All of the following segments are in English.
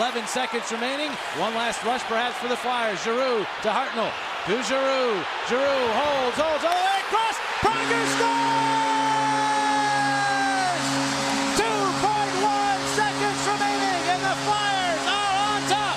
11 seconds remaining. One last rush perhaps for the Flyers. Giroux to Hartnell. To Giroux. Giroux holds all the way across. Prager scores! 2.1 seconds remaining, and the Flyers are on top.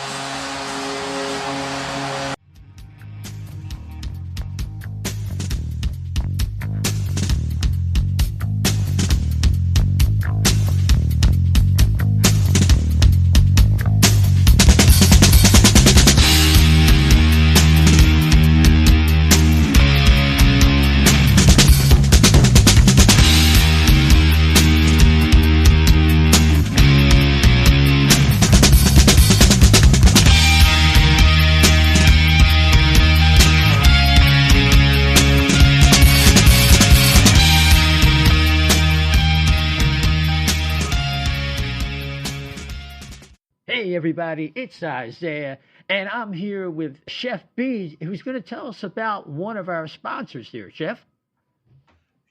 Hey everybody, it's Isaiah, and I'm here with Chef B, who's going to tell us about one of our sponsors here. Chef?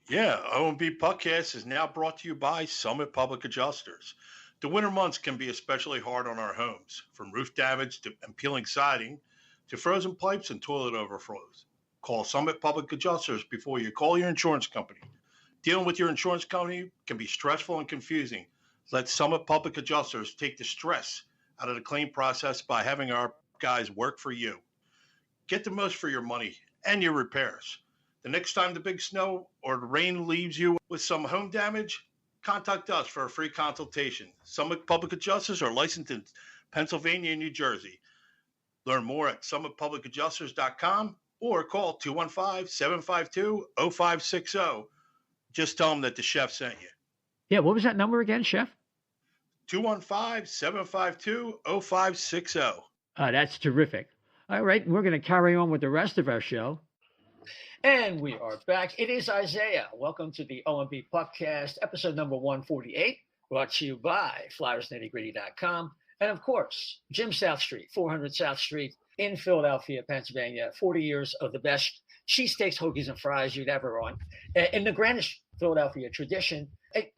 Yeah, O&B Puckcast is now brought to you by Summit Public Adjusters. The winter months can be especially hard on our homes, from roof damage and peeling siding to frozen pipes and toilet overflows. Call Summit Public Adjusters before you call your insurance company. Dealing with your insurance company can be stressful and confusing. Let Summit Public Adjusters take the stress out of the claim process by having our guys work for you. Get the most for your money and your repairs. The next time the big snow or the rain leaves you with some home damage, contact us for a free consultation. Summit Public Adjusters are licensed in Pennsylvania and New Jersey. Learn more at summitpublicadjusters.com or call 215-752-0560. Just tell them that the chef sent you. Yeah, what was that number again, Chef? 215-752-0560. That's terrific. All right, we're going to carry on with the rest of our show. And we are back. It is Isaiah. Welcome to the O&B Puckcast, episode number 148, brought to you by FlyersNittyGritty.com. And, of course, Jim South Street, 400 South Street in Philadelphia, Pennsylvania. 40 years of the best cheesesteaks, hoagies, and fries you'd ever want. In the Greenwich, Philadelphia tradition,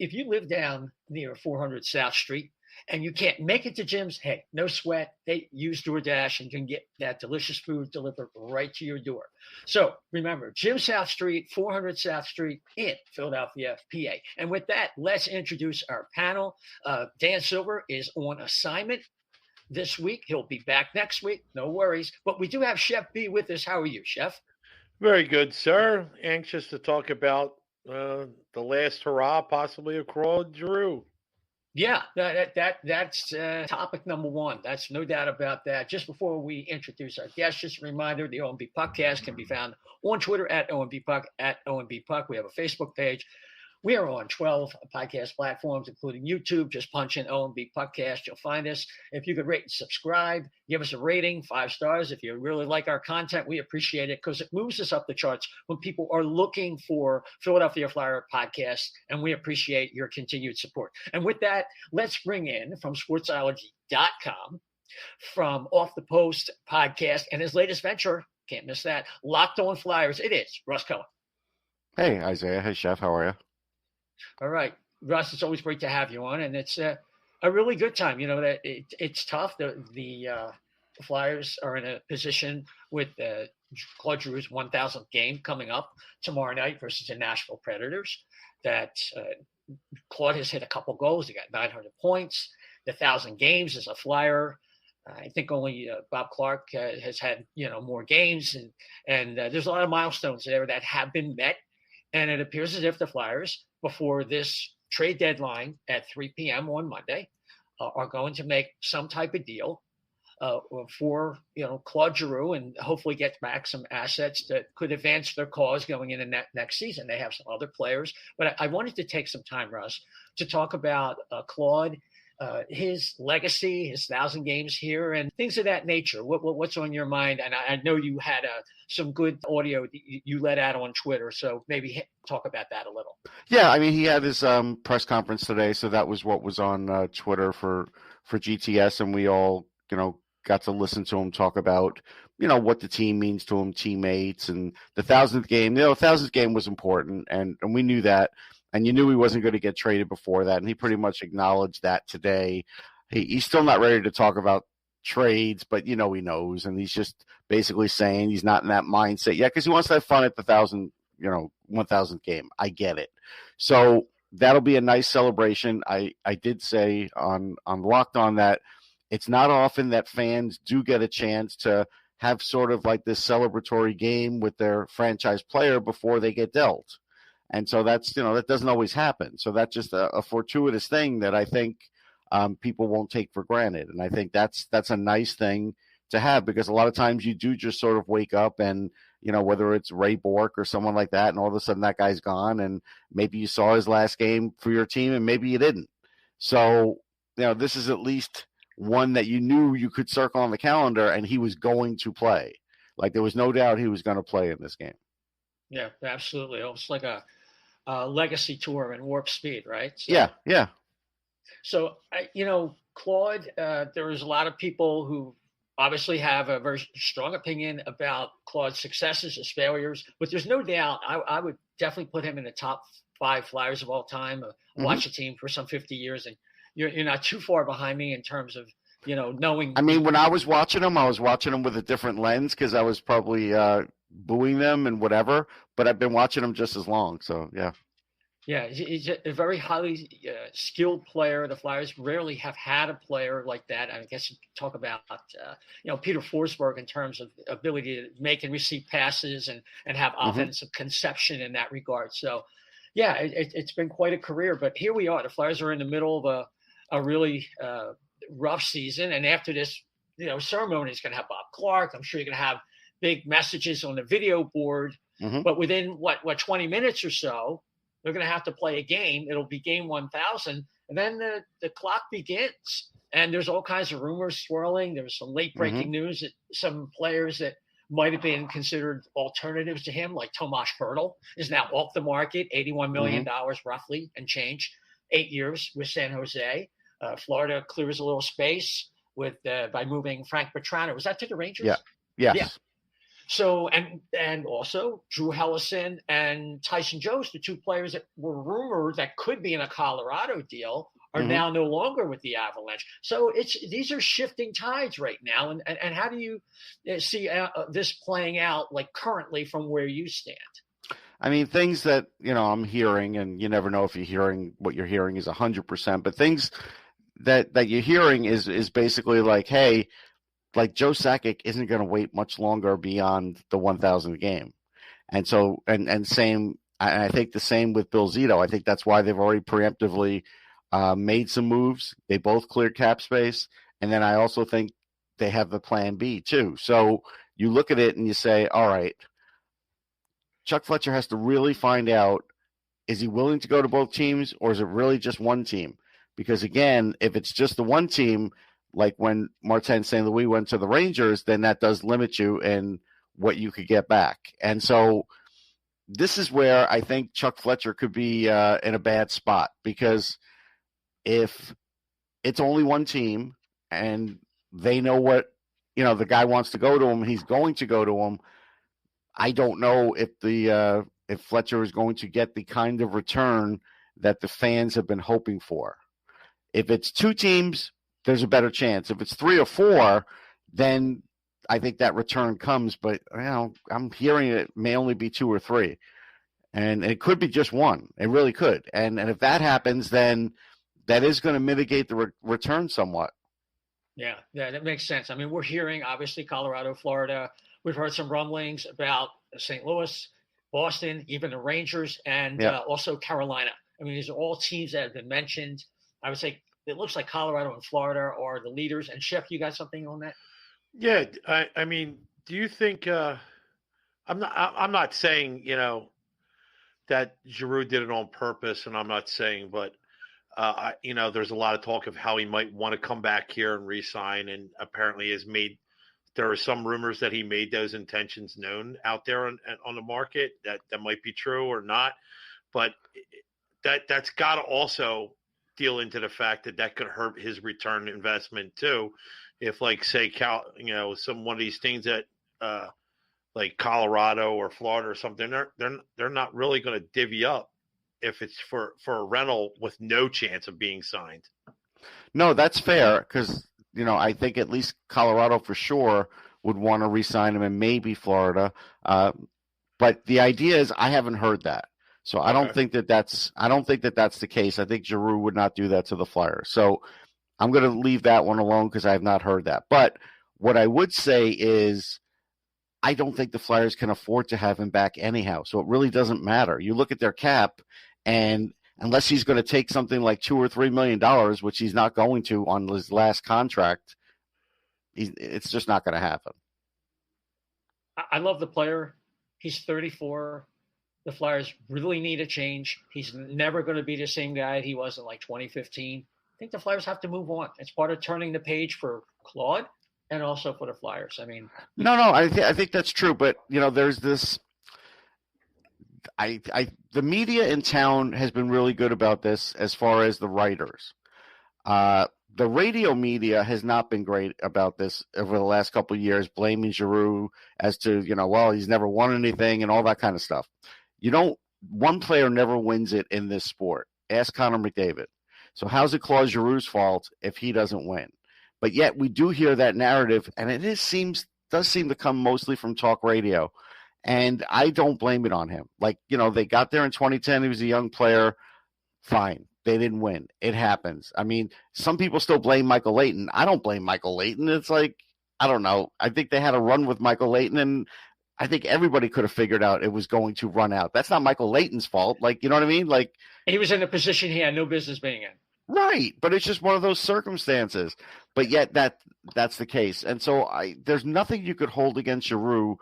if you live down near 400 South Street and you can't make it to Jim's, hey, no sweat. They use DoorDash and can get that delicious food delivered right to your door. So remember, Jim South Street, 400 South Street in Philadelphia, PA. And with that, let's introduce our panel. Dan Silver is on assignment this week. He'll be back next week. No worries. But we do have Chef B with us. How are you, Chef? Very good, sir. Anxious to talk about the last hurrah, possibly of Claude Giroux. Yeah, that's topic number one. That's no doubt about that. Just before we introduce our guest, just a reminder, the O&B Puckcast can be found on Twitter at O&B Puck, at O&B Puck. We have a Facebook page. We are on 12 podcast platforms, including YouTube. Just punch in O&B Puckcast. You'll find us. If you could rate and subscribe, give us a rating, 5 stars. If you really like our content, we appreciate it because it moves us up the charts when people are looking for Philadelphia Flyer podcasts, and we appreciate your continued support. And with that, let's bring in from sportsology.com, from Off the Post podcast, and his latest venture, can't miss that, Locked On Flyers. It is Russ Cohen. Hey, Isaiah. Hey, Chef. How are you? All right, Russ, it's always great to have you on, and it's a really good time. You know that it's tough. The Flyers are in a position with Claude Giroux's 1,000th game coming up tomorrow night versus the Nashville Predators. That Claude has hit a couple goals. He got 900 points. The 1,000 games as a Flyer. I think only Bob Clark has had more games, and there's a lot of milestones there that have been met. And it appears as if the Flyers, before this trade deadline at 3 p.m. on Monday, are going to make some type of deal for Claude Giroux and hopefully get back some assets that could advance their cause going into next season. They have some other players, but I wanted to take some time, Russ, to talk about Claude, his legacy, his 1,000 games here, and things of that nature. What's on your mind? And I know you had some good audio that you let out on Twitter, so maybe talk about that a little. Yeah, I mean, he had his press conference today, so that was what was on Twitter for GTS, and we all, got to listen to him talk about, what the team means to him, teammates, and the 1,000th game. 1,000th game was important, and we knew that. And you knew he wasn't going to get traded before that, and he pretty much acknowledged that today. he's still not ready to talk about trades, but he knows, and he's just basically saying he's not in that mindset yet because he wants to have fun at the 1,000th game. I get it. So that'll be a nice celebration. I did say on Locked On that it's not often that fans do get a chance to have sort of like this celebratory game with their franchise player before they get dealt. And so that's, that doesn't always happen. So that's just a fortuitous thing that I think people won't take for granted. And I think that's a nice thing to have, because a lot of times you do just sort of wake up and, whether it's Ray Bork or someone like that, and all of a sudden that guy's gone, and maybe you saw his last game for your team and maybe you didn't. So, this is at least one that you knew you could circle on the calendar and he was going to play. Like there was no doubt he was going to play in this game. Yeah, absolutely. It's like a legacy tour in warp speed, right? So, yeah. So, Claude, there's a lot of people who obviously have a very strong opinion about Claude's successes, his failures, but there's no doubt I would definitely put him in the top 5 Flyers of all time. Watch a team for some 50 years, and you're not too far behind me in terms of, knowing. I mean, when I was watching them with a different lens because I was probably booing them and whatever, but I've been watching them just as long. So, yeah. Yeah, he's a very highly skilled player. The Flyers rarely have had a player like that. I guess you could talk about, Peter Forsberg in terms of ability to make and receive passes and have offensive conception in that regard. So, yeah, it's been quite a career. But here we are. The Flyers are in the middle of a really rough season. And after this, ceremony is going to have Bob Clark. I'm sure you're going to have big messages on the video board. But within, 20 minutes or so, they're going to have to play a game. It'll be game 1,000. And then the clock begins. And there's all kinds of rumors swirling. There's some late breaking news that some players that might have been considered alternatives to him, like Tomas Hertl, is now off the market, $81 million roughly and change, 8 years with San Jose. Florida clears a little space by moving Frank Petrano. Was that to the Rangers? Yeah. Yes. Yeah. So, and also Drew Hellison and Tyson Jost, the 2 players that were rumored that could be in a Colorado deal, are now no longer with the Avalanche. So these are shifting tides right now. And how do you see this playing out, like currently from where you stand? I mean, things that, I'm hearing, and you never know if what you're hearing is 100%, but things that you're hearing is basically like, hey, like Joe Sakic isn't going to wait much longer beyond the 1,000th game. And so, and same, and I think the same with Bill Zito. I think that's why they've already preemptively made some moves. They both cleared cap space. And then I also think they have the plan B too. So you look at it and you say, all right, Chuck Fletcher has to really find out, is he willing to go to both teams or is it really just one team? Because again, if it's just the one team, like when Martin St. Louis went to the Rangers, then that does limit you in what you could get back. And so this is where I think Chuck Fletcher could be in a bad spot, because if it's only one team and they know what, the guy wants to go to him, he's going to go to him. I don't know if if Fletcher is going to get the kind of return that the fans have been hoping for. If it's 2 teams, there's a better chance. If it's 3 or 4, then I think that return comes. But, I'm hearing it may only be 2 or 3. And it could be just 1. It really could. And if that happens, then that is going to mitigate the return somewhat. Yeah, that makes sense. I mean, we're hearing, obviously, Colorado, Florida. We've heard some rumblings about St. Louis, Boston, even the Rangers, and also Carolina. I mean, these are all teams that have been mentioned. I would say it looks like Colorado and Florida are the leaders. And Chef, you got something on that? Yeah, I mean, do you think? I'm not saying that Giroux did it on purpose, and I'm not saying, but there's a lot of talk of how he might want to come back here and re-sign, and apparently there are some rumors that he made those intentions known out there on the market. That might be true or not, but that's got to also deal into the fact that could hurt his return investment too. If, like, say, one of these things that like Colorado or Florida or something, they're not really going to divvy up if it's for a rental with no chance of being signed. No, that's fair because, I think at least Colorado for sure would want to re-sign him and maybe Florida. But the idea is I haven't heard that. So I don't think that that's the case. I think Giroux would not do that to the Flyers. So I'm going to leave that one alone because I have not heard that. But what I would say is I don't think the Flyers can afford to have him back anyhow. So it really doesn't matter. You look at their cap, and unless he's going to take something like $2 or $3 million, which he's not going to on his last contract, it's just not going to happen. I love the player. He's 34. The Flyers really need a change. He's never going to be the same guy he was in like 2015. I think the Flyers have to move on. It's part of turning the page for Claude and also for the Flyers. I mean, no, I think that's true. But there's this. The media in town has been really good about this as far as the writers. The radio media has not been great about this over the last couple of years, blaming Giroux as to, well, he's never won anything and all that kind of stuff. One player never wins it in this sport. Ask Connor McDavid. So how's it Claude Giroux's fault if he doesn't win? But yet we do hear that narrative, and it does seem to come mostly from talk radio. And I don't blame it on him. Like, they got there in 2010. He was a young player. Fine. They didn't win. It happens. I mean, some people still blame Michael Leighton. I don't blame Michael Leighton. It's like, I don't know. I think they had a run with Michael Leighton, and I think everybody could have figured out it was going to run out. That's not Michael Leighton's fault. Like, you know what I mean? Like, he was in a position he had no business being in. Right, but it's just one of those circumstances. But yet that's the case. And so there's nothing you could hold against Giroux.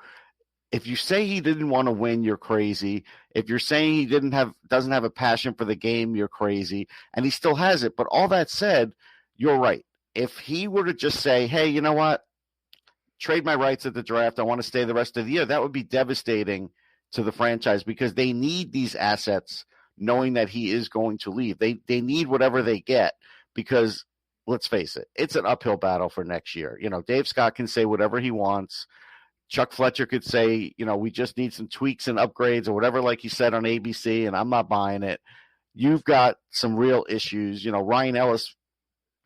If you say he didn't want to win, you're crazy. If you're saying he doesn't have a passion for the game, you're crazy. And he still has it. But all that said, you're right. If he were to just say, hey, you know what? Trade my rights at the draft. I want to stay the rest of the year. That would be devastating to the franchise because they need these assets knowing that he is going to leave. They need whatever they get because, let's face it, it's an uphill battle for next year. Dave Scott can say whatever he wants. Chuck Fletcher could say, we just need some tweaks and upgrades or whatever, like he said on ABC, and I'm not buying it. You've got some real issues. Ryan Ellis,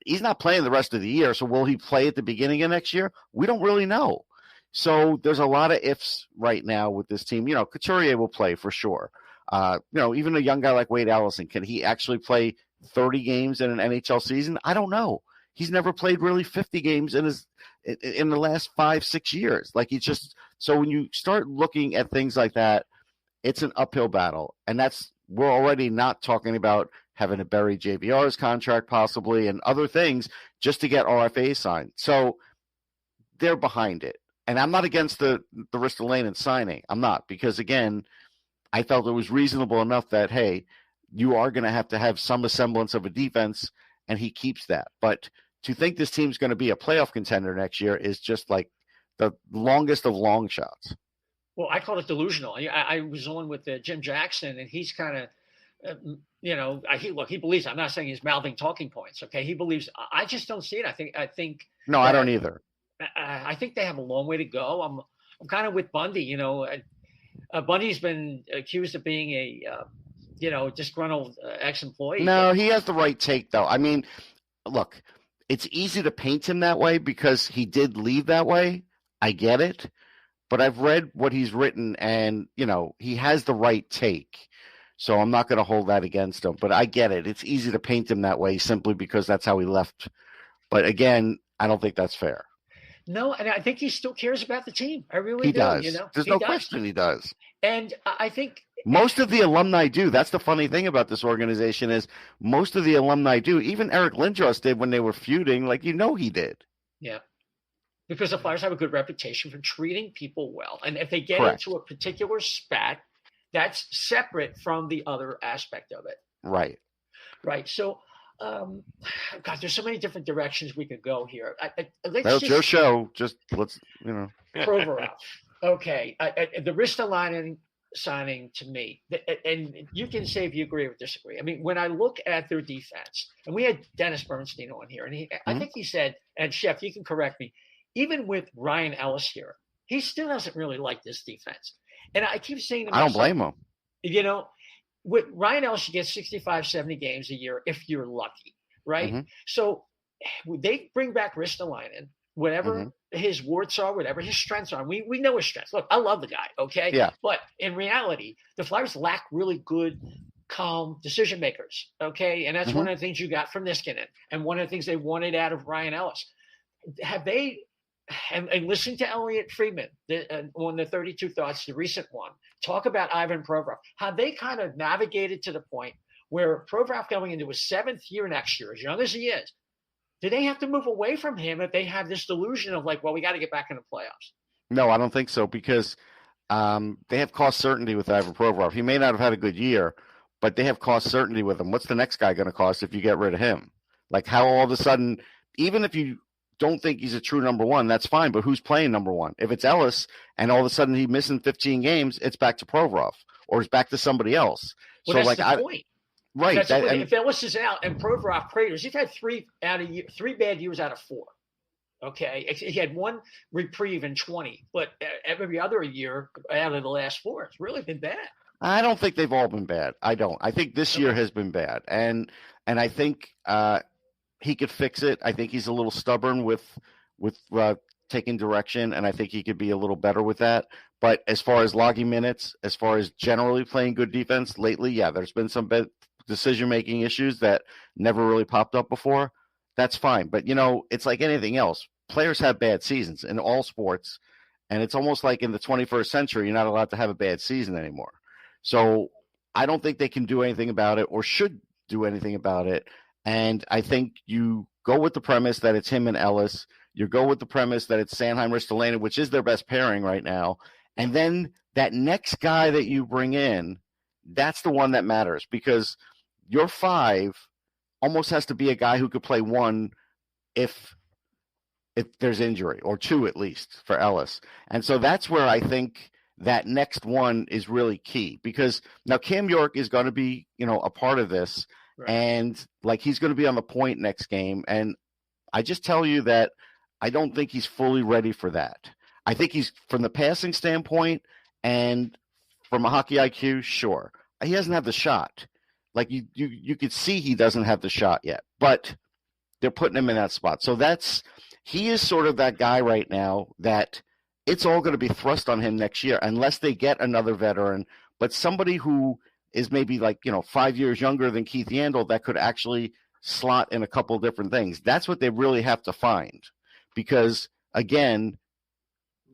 he's not playing the rest of the year, so will he play at the beginning of next year? We don't really know. So there's a lot of ifs right now with this team. Couturier will play for sure. Even a young guy like Wade Allison, can he actually play 30 games in an NHL season? I don't know. He's never played really 50 games in the last 5-6 years. Like so when you start looking at things like that, it's an uphill battle. And we're already not talking about having to bury JVR's contract possibly and other things just to get RFA signed. So they're behind it. And I'm not against the Ristolainen signing. I'm not, because again, I felt it was reasonable enough that, hey, you are going to have some semblance of a defense, and he keeps that. But to think this team's going to be a playoff contender next year is just like the longest of long shots. Well, I call it delusional. I was on with Jim Jackson, and he's kind of, he believes. I'm not saying he's mouthing talking points. Okay, he believes. I just don't see it. I think. No, I don't either. I think they have a long way to go. I'm kind of with Bundy. Bundy's been accused of being a, disgruntled ex-employee. No, he has the right take, though. I mean, look, it's easy to paint him that way because he did leave that way. I get it. But I've read what he's written, and, he has the right take. So I'm not going to hold that against him. But I get it. It's easy to paint him that way simply because that's how he left. But, again, I don't think that's fair. No, and I think he still cares about the team. I really do. He does. There's no question he does. And I think most of the alumni do. That's the funny thing about this organization is most of the alumni do. Even Eric Lindros did when they were feuding. Like, he did. Yeah. Because the Flyers have a good reputation for treating people well. And if they get Correct. into a particular spat, that's separate from the other aspect of it. Right. Right. So, God, there's so many different directions we could go here. That's your show. Just let's, Provorov. Okay. The Ristolainen signing to me, and you can say if you agree or disagree. I mean, when I look at their defense, and we had Dennis Bernstein on here, and I think he said, and Chef, you can correct me, even with Ryan Ellis here, he still doesn't really like this defense. And I keep saying to myself, I don't blame him. With Ryan Ellis, you get 65, 70 games a year if you're lucky. right? Mm-hmm. So they bring back Ristolainen, whatever Mm-hmm. his warts are, whatever his strengths are. We know his strengths. Look, I love the guy, okay? Yeah. But in reality, the Flyers lack really good, calm decision makers, okay? And that's Mm-hmm. one of the things you got from Niskanen, and one of the things they wanted out of Ryan Ellis. Have they, and listening to Elliot Friedman on the 32 Thoughts, the recent one, talk about Ivan Provorov, have they kind of navigated to the point where Provorov going into his 7th year next year, as young as he is, do they have to move away from him if they have this delusion of like, well, we got to get back in the playoffs? No, I don't think so, because they have cost certainty with Ivan Provorov. He may not have had a good year, but they have cost certainty with him. What's the next guy going to cost if you get rid of him? Like, how all of a sudden, even if you don't think he's a true number one, that's fine, but who's playing number one? If it's Ellis and all of a sudden he's missing 15 games, it's back to Provorov or it's back to somebody else. Well, so, that's like, the point. Right. If Ellis is out and Provorov craters, he's had 3 bad years out of 4. Okay, he had 1 reprieve in 20, but every other year out of the last 4, it's really been bad. I don't think they've all been bad. I don't. I think this year has been bad, and I think he could fix it. I think he's a little stubborn with taking direction, and I think he could be a little better with that. But as far as logging minutes, as far as generally playing good defense lately, yeah, there's been some bad decision-making issues that never really popped up before. That's fine. But, it's like anything else. Players have bad seasons in all sports, and it's almost like in the 21st century, you're not allowed to have a bad season anymore. So I don't think they can do anything about it or should do anything about it. And I think you go with the premise that it's him and Ellis. You go with the premise that it's Sanheim, Ristolainen, which is their best pairing right now. And then that next guy that you bring in, that's the one that matters, because your 5 almost has to be a guy who could play 1 if there's injury, or 2 at least for Ellis. And so that's where I think that next one is really key, because now Cam York is going to be, a part of this. Right. And like, he's going to be on the point next game. And I just tell you that I don't think he's fully ready for that. I think he's, from the passing standpoint and from a hockey IQ, sure. He doesn't have the shot. Like, you could see he doesn't have the shot yet, but they're putting him in that spot. So he is sort of that guy right now that it's all going to be thrust on him next year, unless they get another veteran, but somebody who is maybe 5 years younger than Keith Yandle that could actually slot in a couple of different things. That's what they really have to find, because again,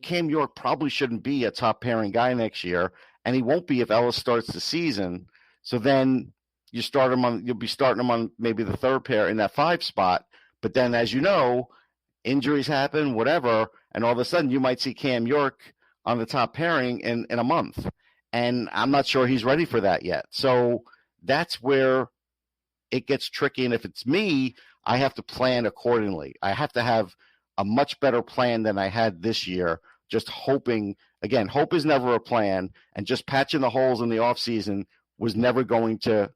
Cam York probably shouldn't be a top pairing guy next year, and he won't be if Ellis starts the season. So then you'll be starting him on maybe the 3rd pair in that 5 spot. But then, as you know, injuries happen, whatever, and all of a sudden you might see Cam York on the top pairing in a month. And I'm not sure he's ready for that yet. So that's where it gets tricky. And if it's me, I have to plan accordingly. I have to have a much better plan than I had this year, just hoping. Again, hope is never a plan, and just patching the holes in the offseason was never going to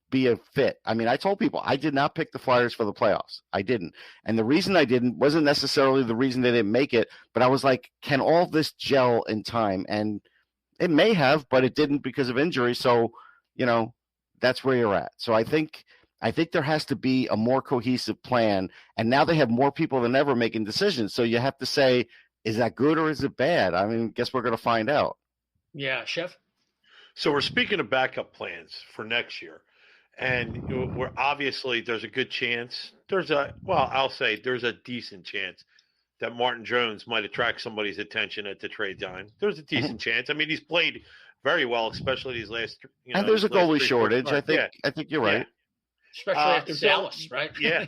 be a fit. I mean, I told people I did not pick the Flyers for the playoffs. I didn't. And the reason I didn't wasn't necessarily the reason they didn't make it, but I was like, can all this gel in time? And it may have, but it didn't because of injury. So, that's where you're at. So I think there has to be a more cohesive plan. And now they have more people than ever making decisions. So you have to say, is that good or is it bad? I mean, guess we're going to find out. Yeah, Chef. So we're speaking of backup plans for next year. And we're obviously, there's a good chance. I'll say there's a decent chance that Martin Jones might attract somebody's attention at the trade deadline. There's a decent chance. I mean, he's played very well, especially these last. And there's a goalie shortage. I think you're right. Yeah. Especially after Dallas, right? Yeah.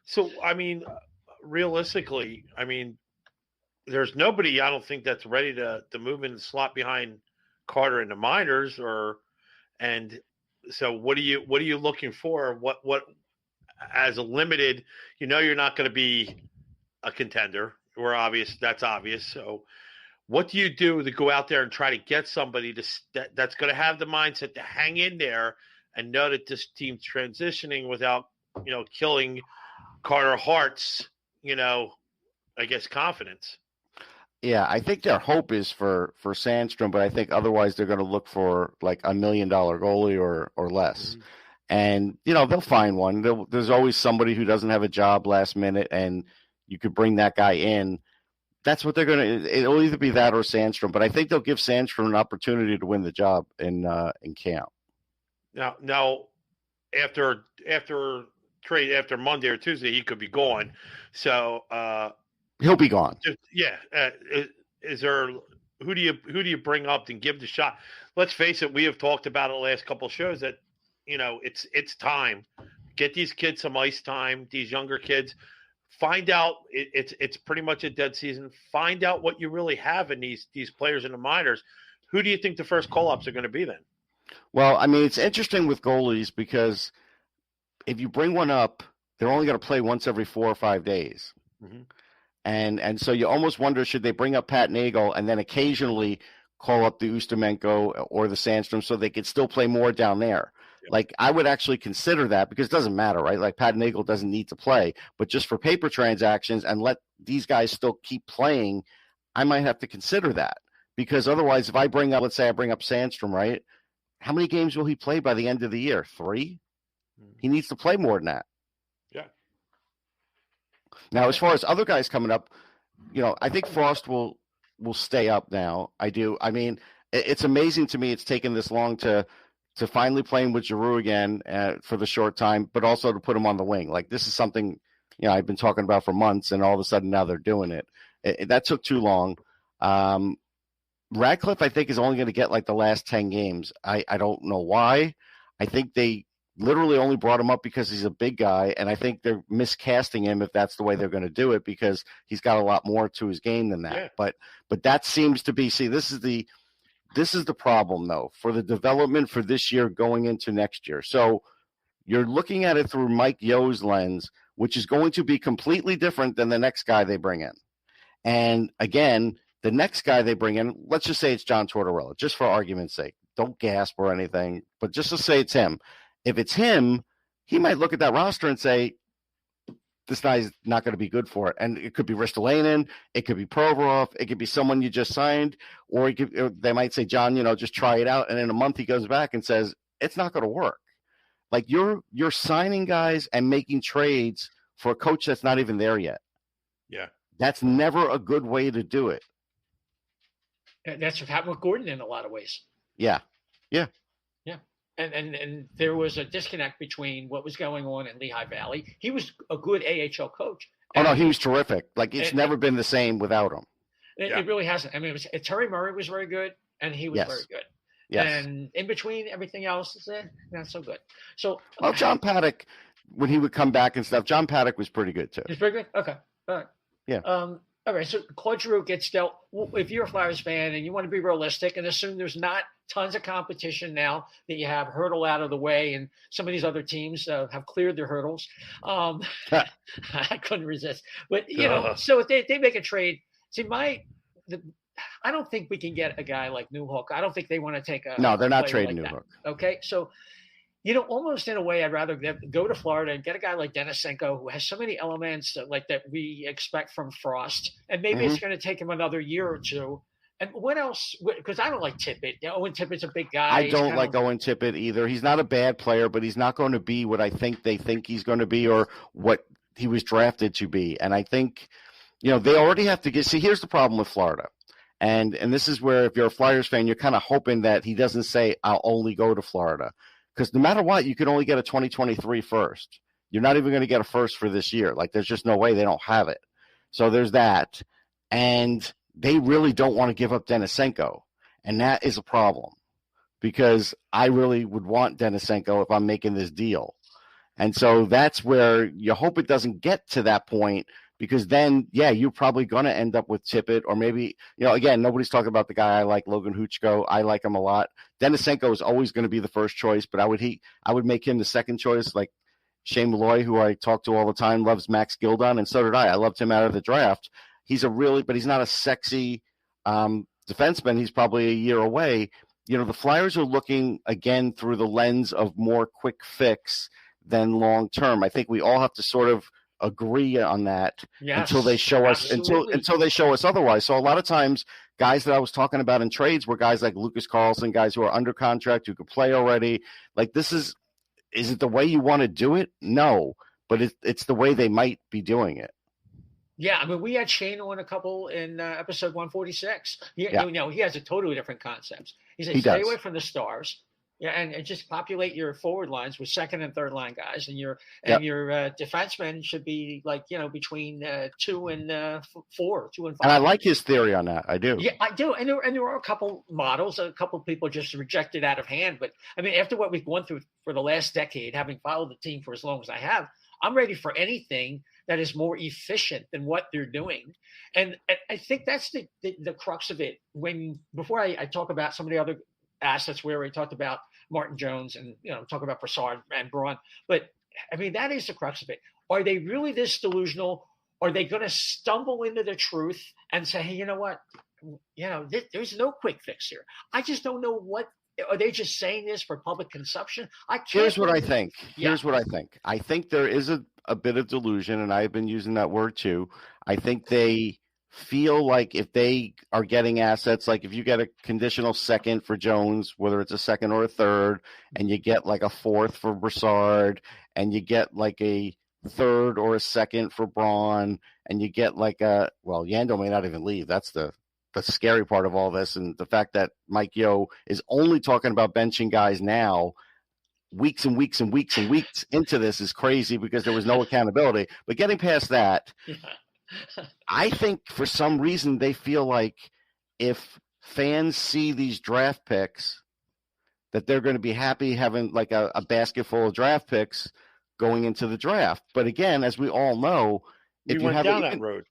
So I mean, realistically, there's nobody I don't think that's ready to move in the slot behind Carter in the minors, and so what are you looking for? What as a limited, you're not going to be a contender. That's obvious. So what do you do to go out there and try to get somebody that's going to have the mindset to hang in there and know that this team's transitioning without, killing Carter Hart's, I guess, confidence? Yeah, I think their hope is for Sandstrom, but I think otherwise they're going to look for like $1 million goalie or less. Mm-hmm. And, they'll find one. There's always somebody who doesn't have a job last minute, and you could bring that guy in. That's what they're going to – it'll either be that or Sandstrom. But I think they'll give Sandstrom an opportunity to win the job in camp. Now, after Monday or Tuesday, he could be gone. So he'll be gone. Is there – who do you bring up and give the shot? Let's face it, we have talked about it the last couple of shows that – it's time. Get these kids some ice time, these younger kids. Find out it's pretty much a dead season. Find out what you really have in these players in the minors. Who do you think the first call-ups are going to be then? Well, I mean, it's interesting with goalies because if you bring one up, they're only going to play once every 4 or 5 days. Mm-hmm. And so you almost wonder, should they bring up Pat Nagel and then occasionally call up the Ustimenko or the Sandstrom so they could still play more down there? Like, I would actually consider that because it doesn't matter, right? Like, Pat Nagel doesn't need to play. But just for paper transactions and let these guys still keep playing, I might have to consider that. Because otherwise, if let's say I bring up Sandstrom, right? How many games will he play by the end of the year? 3? He needs to play more than that. Yeah. Now, as far as other guys coming up, I think Frost will stay up now. I do. I mean, it's amazing to me it's taken this long to finally playing with Giroux again for the short time, but also to put him on the wing. Like, this is something, I've been talking about for months, and all of a sudden now they're doing it. That took too long. Radcliffe, I think, is only going to get like the last 10 games. I don't know why. I think they literally only brought him up because he's a big guy, and I think they're miscasting him if that's the way they're going to do it because he's got a lot more to his game than that. Yeah. But that seems to be, this is the problem, though, for the development for this year going into next year. So you're looking at it through Mike Yo's lens, which is going to be completely different than the next guy they bring in. And, again, the next guy they bring in, let's just say it's John Tortorella, just for argument's sake. Don't gasp or anything, but just to say it's him. If it's him, he might look at that roster and say, this guy's not going to be good for it. And it could be Ristolainen, it could be Provorov, it could be someone you just signed, or they might say, John, just try it out. And in a month he goes back and says, it's not going to work. Like, you're signing guys and making trades for a coach that's not even there yet. Yeah. That's never a good way to do it. That's what happened with Gordon in a lot of ways. Yeah. And there was a disconnect between what was going on in Lehigh Valley. He was a good AHL coach. Oh, no, he was terrific. Like, it's never been the same without him. It really hasn't. I mean, Terry Murray was very good, and he was very good. Yes. And in between, everything else is not so good. So, well, John Paddock, when he would come back and stuff, John Paddock was pretty good, too. He's pretty good? Okay. All right. Yeah. All right, so Claude Giroux gets dealt. If you're a Flyers fan and you want to be realistic and assume there's not tons of competition now that you have Hurdle out of the way and some of these other teams have cleared their hurdles, I couldn't resist. But, so if they make a trade, see, I don't think we can get a guy like Newhook. I don't think they want to take a – No, they're not trading Newhook. Okay, so – almost in a way, I'd rather go to Florida and get a guy like Denisenko who has so many elements that we expect from Frost. And maybe it's going to take him another year or two. And what else? Because I don't like Tippett. Owen Tippett's a big guy. I don't like Owen Tippett either. He's not a bad player, but he's not going to be what I think they think he's going to be or what he was drafted to be. And I think, they already have to get – see, here's the problem with Florida. And this is where if you're a Flyers fan, you're kind of hoping that he doesn't say, I'll only go to Florida. Because no matter what, you can only get a 2023 first. You're not even going to get a first for this year. Like, there's just no way they don't have it. So there's that. And they really don't want to give up Denisenko. And that is a problem. Because I really would want Denisenko if I'm making this deal. And so that's where you hope it doesn't get to that point. Because then, you're probably going to end up with Tippett or maybe, again, nobody's talking about the guy I like, Logan Huchko. I like him a lot. Denisenko is always going to be the first choice, but I would make him the second choice. Like Shane Malloy, who I talk to all the time, loves Max Gildon, and so did I. I loved him out of the draft. But he's not a sexy defenseman. He's probably a year away. The Flyers are looking, again, through the lens of more quick fix than long term. I think we all have to sort of agree on that until they show us until they show us otherwise. So a lot of times guys that I was talking about in trades were guys like Lucas Carlson, guys who are under contract who could play already. Like, this is Is it the way you want to do it? No, but it's the way they might be doing it. Yeah, I mean, we had Shane on a couple in episode 146. He has a totally different concept. He said, stay away from the stars. Yeah, and just populate your forward lines with second and third line guys, and your defensemen should be between 2 and 4, 2 and 5. And I like his theory on that. I do. Yeah, I do. And there are a couple models, a couple people just rejected out of hand. But I mean, after what we've gone through for the last decade, having followed the team for as long as I have, I'm ready for anything that is more efficient than what they're doing. And I think that's the crux of it. Before I talk about some of the other assets, we already talked about Martin Jones and talk about Brassard and Braun. But I mean, that is the crux of it. Are they really this delusional? Are they going to stumble into the truth and say, hey, you know what? There's no quick fix here. I just don't know what. Are they just saying this for public consumption? Here's what I think. I think there is a bit of delusion, and I've been using that word too. I think they feel like if they are getting assets, like if you get a conditional second for Jones, whether it's a second or a third, and you get like a fourth for Brassard, and you get like a third or a second for Braun, and you get like Yandel may not even leave. That's the scary part of all this, and the fact that Mike Yeo is only talking about benching guys now, weeks and weeks and weeks and weeks into this is crazy because there was no accountability. But getting past that, I think for some reason they feel like if fans see these draft picks, that they're going to be happy having like a basket full of draft picks going into the draft. But again, as we all know, if you went down that road.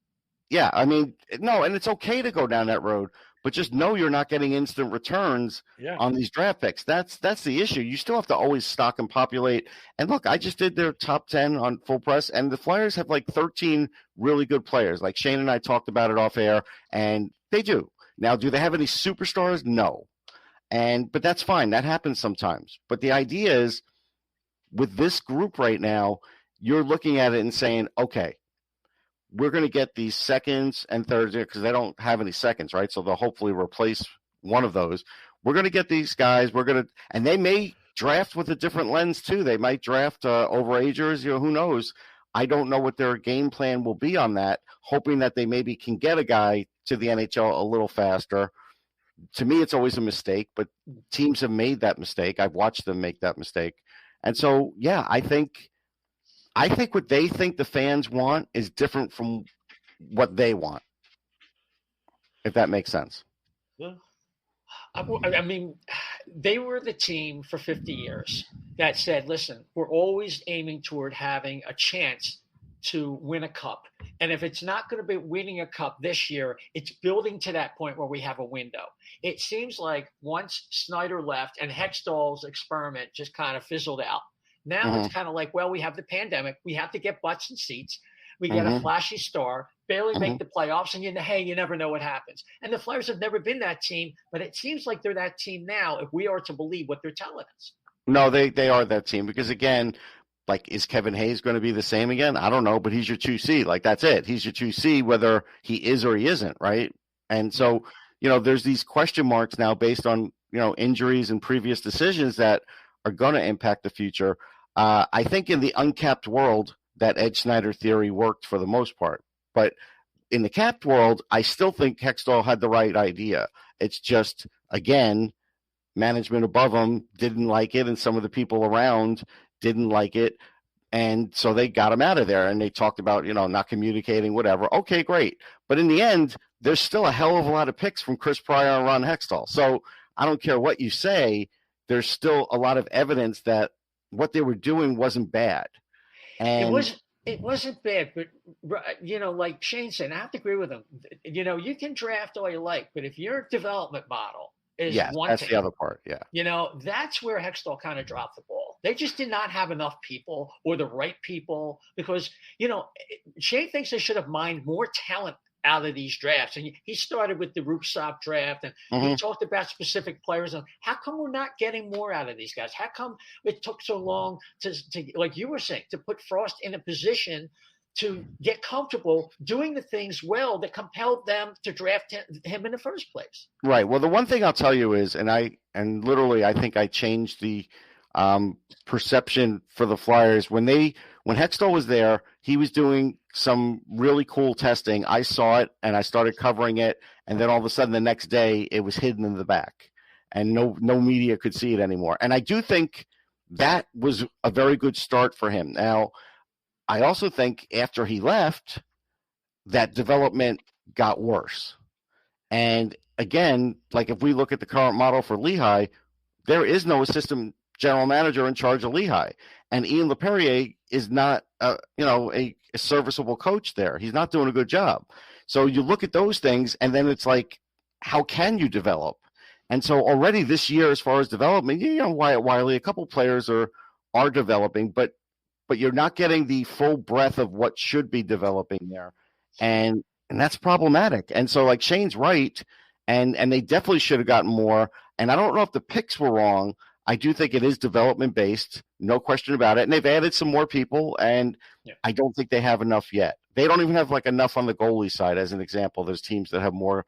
Yeah, I mean, no, and it's okay to go down that road, but just know you're not getting instant returns on these draft picks. That's the issue. You still have to always stock and populate. And look, I just did their top 10 on Full Press, and the Flyers have like 13 really good players. Like Shane and I talked about it off air, and they do. Now, do they have any superstars? No. But that's fine. That happens sometimes. But the idea is, with this group right now, you're looking at it and saying, okay, we're going to get these seconds and thirds because they don't have any seconds, right? So they'll hopefully replace one of those. We're going to get these guys. And they may draft with a different lens too. They might draft overagers. Who knows? I don't know what their game plan will be on that, hoping that they maybe can get a guy to the NHL a little faster. To me, it's always a mistake, but teams have made that mistake. I've watched them make that mistake. And so, yeah, I think what they think the fans want is different from what they want, if that makes sense. I mean, they were the team for 50 years that said, listen, we're always aiming toward having a chance to win a cup. And if it's not going to be winning a cup this year, it's building to that point where we have a window. It seems like once Snyder left and Hextall's experiment just kind of fizzled out, now it's kind of like, well, we have the pandemic. We have to get butts and seats. We get a flashy star, barely make the playoffs, and you never know what happens. And the Flyers have never been that team, but it seems like they're that team now if we are to believe what they're telling us. No, they are that team because, again, like, is Kevin Hayes going to be the same again? I don't know, but he's your 2C. Like, that's it. He's your 2C whether he is or he isn't, right? And so, there's these question marks now based on, injuries and previous decisions that are going to impact the future. I think in the uncapped world, that Ed Snyder theory worked for the most part. But in the capped world, I still think Hextall had the right idea. It's just, again, management above him didn't like it, and some of the people around didn't like it. And so they got him out of there, and they talked about, not communicating, whatever. Okay, great. But in the end, there's still a hell of a lot of picks from Chris Pryor and Ron Hextall. So I don't care what you say, there's still a lot of evidence that what they were doing wasn't bad. And it wasn't bad, but like Shane said, I have to agree with him. You can draft all you like, but if your development model is that's the other part. Yeah. That's where Hextall kind of dropped the ball. They just did not have enough people or the right people because, Shane thinks they should have mined more talent out of these drafts. And he started with the Russop draft, and he talked about specific players. And how come we're not getting more out of these guys? How come it took so long to like you were saying, to put Frost in a position to get comfortable doing the things well that compelled them to draft him in the first place? Right. Well, the one thing I'll tell you is, and literally I think I changed the perception for the Flyers. When Hextall was there, he was doing some really cool testing. I saw it and I started covering it, and then all of a sudden the next day it was hidden in the back, and no media could see it anymore. And I do think that was a very good start for him. Now, I also think after he left, that development got worse. And again, like if we look at the current model for Lehigh, there is no assistant general manager in charge of Lehigh, and Ian LePerrier is not, a serviceable coach there. He's not doing a good job. So you look at those things, and then it's like, how can you develop? And so already this year, as far as development, Wyatt Wiley, a couple players are developing, but you're not getting the full breadth of what should be developing there, and that's problematic. And so, like, Shane's right, and they definitely should have gotten more. And I don't know if the picks were wrong. I do think it is development based, no question about it. And they've added some more people, and I don't think they have enough yet. They don't even have enough on the goalie side, as an example. There's teams that have more.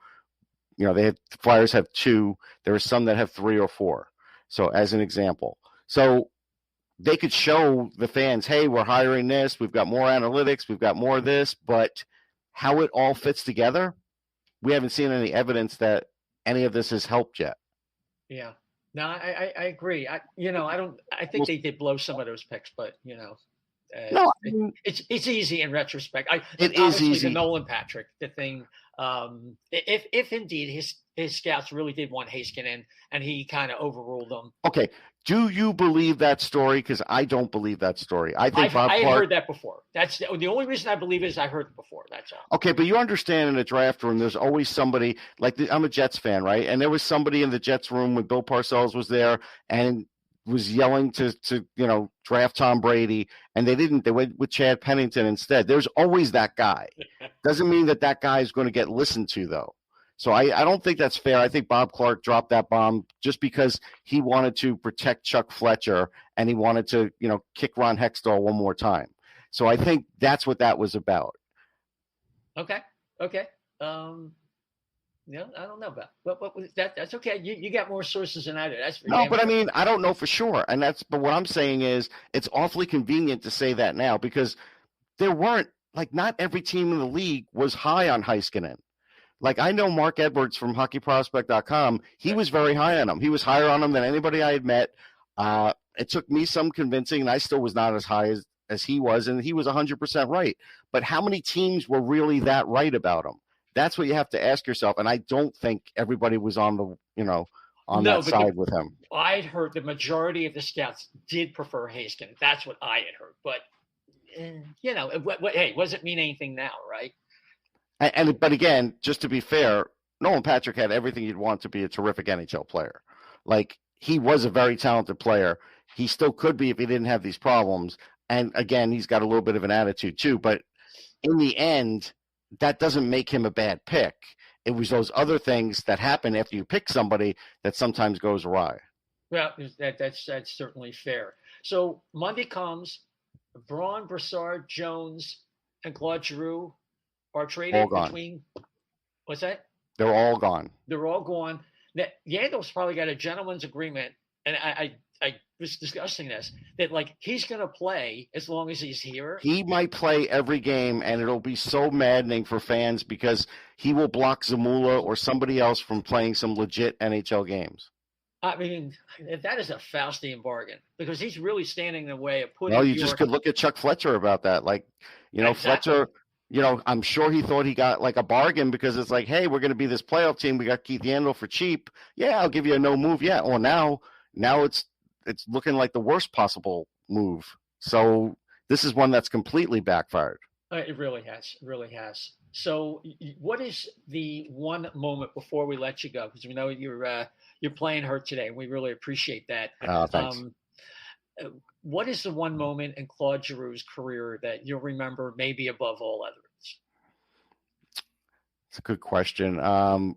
The Flyers have 2. There are some that have 3 or 4. So as an example, so they could show the fans, hey, we're hiring this. We've got more analytics. We've got more of this. But how it all fits together, we haven't seen any evidence that any of this has helped yet. Yeah. No, I agree. I think they did blow some of those picks, but it's easy in retrospect. It is easy. The Nolan Patrick, the thing. If indeed his scouts really did want Heiskanen and he kind of overruled them. Okay. Do you believe that story? Because I don't believe that story. I think Bob Clark. I heard that before. That's the only reason I believe is I heard it before. That's all. Okay, but you understand in a draft room, there's always somebody I'm a Jets fan, right? And there was somebody in the Jets room when Bill Parcells was there and was yelling to draft Tom Brady, and they didn't. They went with Chad Pennington instead. There's always that guy. Doesn't mean that guy is going to get listened to, though. So I don't think that's fair. I think Bob Clark dropped that bomb just because he wanted to protect Chuck Fletcher and he wanted to, kick Ron Hextall one more time. So I think that's what that was about. Okay. I don't know about, but that's okay. You got more sources than I do. That's for no, but I mean, I don't know for sure. But what I'm saying is it's awfully convenient to say that now because there weren't, not every team in the league was high on Heiskanen. I know Mark Edwards from hockeyprospect.com. He was very high on him. He was higher on him than anybody I had met. It took me some convincing, and I still was not as high as he was, and he was 100% right. But how many teams were really that right about him? That's what you have to ask yourself, and I don't think everybody was on that side with him. I'd heard the majority of the scouts did prefer Heiskanen. That's what I had heard. But, hey, doesn't mean anything now, right? But again, just to be fair, Nolan Patrick had everything you'd want to be a terrific NHL player. He was a very talented player. He still could be if he didn't have these problems. And again, he's got a little bit of an attitude too. But in the end, that doesn't make him a bad pick. It was those other things that happen after you pick somebody that sometimes goes awry. Well, that's certainly fair. So Monday comes, Braun, Brassard, Jones, and Claude Giroux are traded between – what's that? They're all gone. They're all gone. Now, Yandel's probably got a gentleman's agreement, and I was discussing this, that, he's going to play as long as he's here. He might play every game, and it'll be so maddening for fans because he will block Zamula or somebody else from playing some legit NHL games. I mean, that is a Faustian bargain because he's really standing in the way of putting – Well, you just could look at Chuck Fletcher about that. Exactly. Fletcher – I'm sure he thought he got a bargain because it's hey, we're going to be this playoff team. We got Keith Yandel for cheap. Yeah, I'll give you a no move. Yeah. Well, now it's looking like the worst possible move. So this is one that's completely backfired. It really has. It really has. So what is the one moment before we let you go? Because we know you're playing hurt today, and we really appreciate that. Thanks. What is the one moment in Claude Giroux's career that you'll remember maybe above all others? It's a good question. I